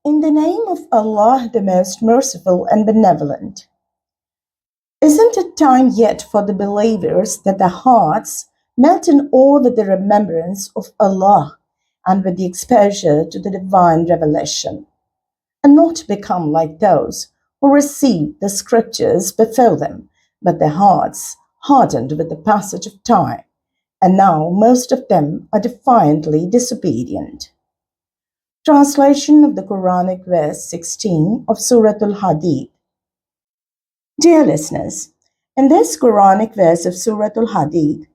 In the name of Allah, the most merciful and benevolent. Isn't it time yet for the believers that their hearts melt in awe with the remembrance of Allah and with the exposure to the divine revelation, and not become like those who received the scriptures before them, but their hearts hardened with the passage of time, and now most of them are defiantly disobedient. Translation of the Quranic verse 16 of Surat al-Hadeed. Dear listeners, in this Quranic verse of Surat al-Hadeed,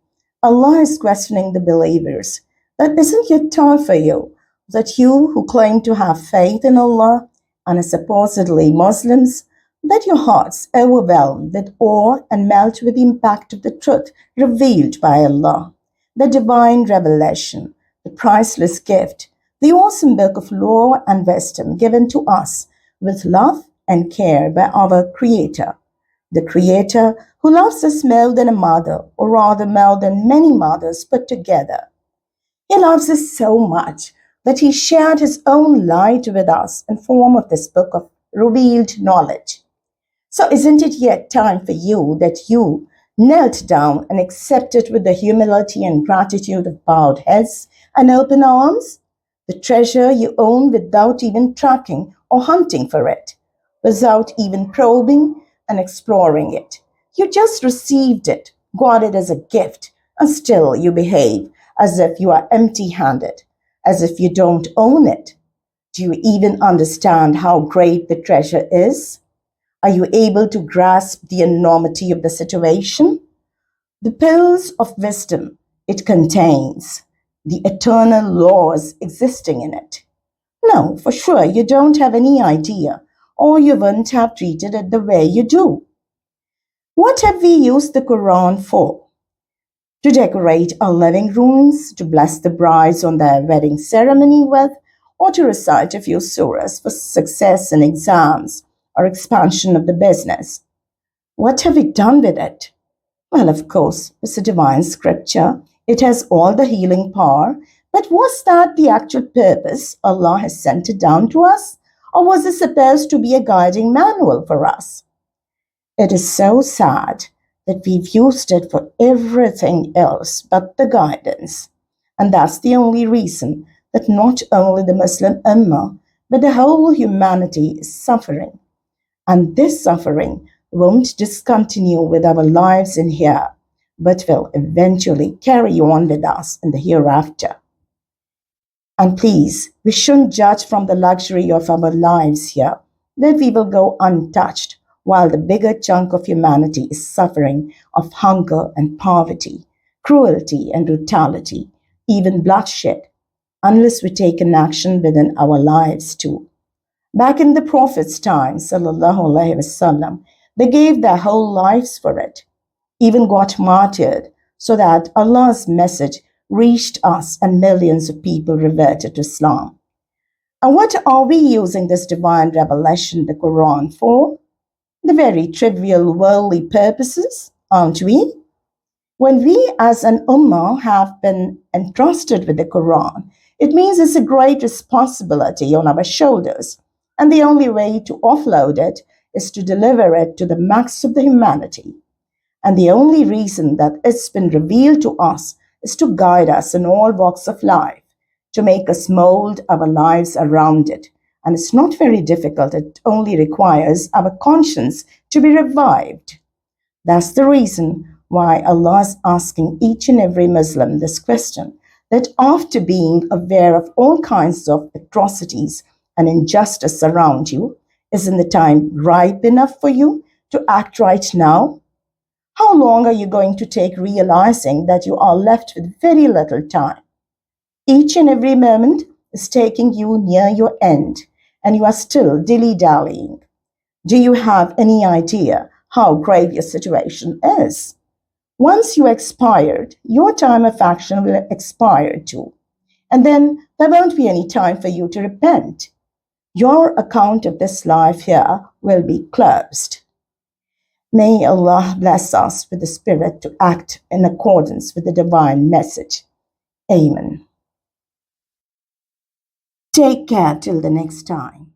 Allah is questioning the believers that isn't it time for you, that you who claim to have faith in Allah and are supposedly Muslims, that your hearts overwhelm with awe and melt with the impact of the truth revealed by Allah, the divine revelation, the priceless gift, the awesome book of law and wisdom given to us with love and care by our Creator, the Creator who loves us more than a mother, or rather more than many mothers put together. He loves us so much that He shared His own light with us in form of this book of revealed knowledge. So isn't it yet time for you that you knelt down and accepted with the humility and gratitude of bowed heads and open arms the treasure you own without even tracking or hunting for it, without even probing and exploring it? You just received it, got it as a gift, and still you behave as if you are empty-handed, as if you don't own it. Do you even understand how great the treasure is? Are you able to grasp the enormity of the situation? The pearls of wisdom it contains, the eternal laws existing in it. No, for sure, you don't have any idea, or you wouldn't have treated it the way you do. What have we used the Quran for? To decorate our living rooms, to bless the brides on their wedding ceremony with, or to recite a few surahs for success in exams or expansion of the business. What have we done with it? Well, of course, it's a divine scripture. It has all the healing power. But was that the actual purpose Allah has sent it down to us? Or was it supposed to be a guiding manual for us? It is so sad that we've used it for everything else but the guidance. And that's the only reason that not only the Muslim Ummah, but the whole humanity is suffering. And this suffering won't discontinue with our lives in here, but will eventually carry on with us in the hereafter. And please, we shouldn't judge from the luxury of our lives here that we will go untouched while the bigger chunk of humanity is suffering of hunger and poverty, cruelty and brutality, even bloodshed, unless we take an action within our lives too. Back in the Prophet's time, sallallahu alaihi wasallam, they gave their whole lives for it, even got martyred, so that Allah's message reached us and millions of people reverted to Islam. And what are we using this divine revelation, the Quran, for? The very trivial worldly purposes, aren't we? When we as an ummah have been entrusted with the Quran, it means it's a great responsibility on our shoulders, and the only way to offload it is to deliver it to the max of the humanity. And the only reason that it's been revealed to us is to guide us in all walks of life, to make us mold our lives around it. And it's not very difficult, it only requires our conscience to be revived. That's the reason why Allah is asking each and every Muslim this question, that after being aware of all kinds of atrocities and injustice around you, isn't the time ripe enough for you to act right now? How long are you going to take realizing that you are left with very little time? Each and every moment is taking you near your end, and you are still dilly-dallying. Do you have any idea how grave your situation is? Once you expired, your time of action will expire too, and then there won't be any time for you to repent. Your account of this life here will be closed. May Allah bless us with the spirit to act in accordance with the divine message. Amen. Take care till the next time.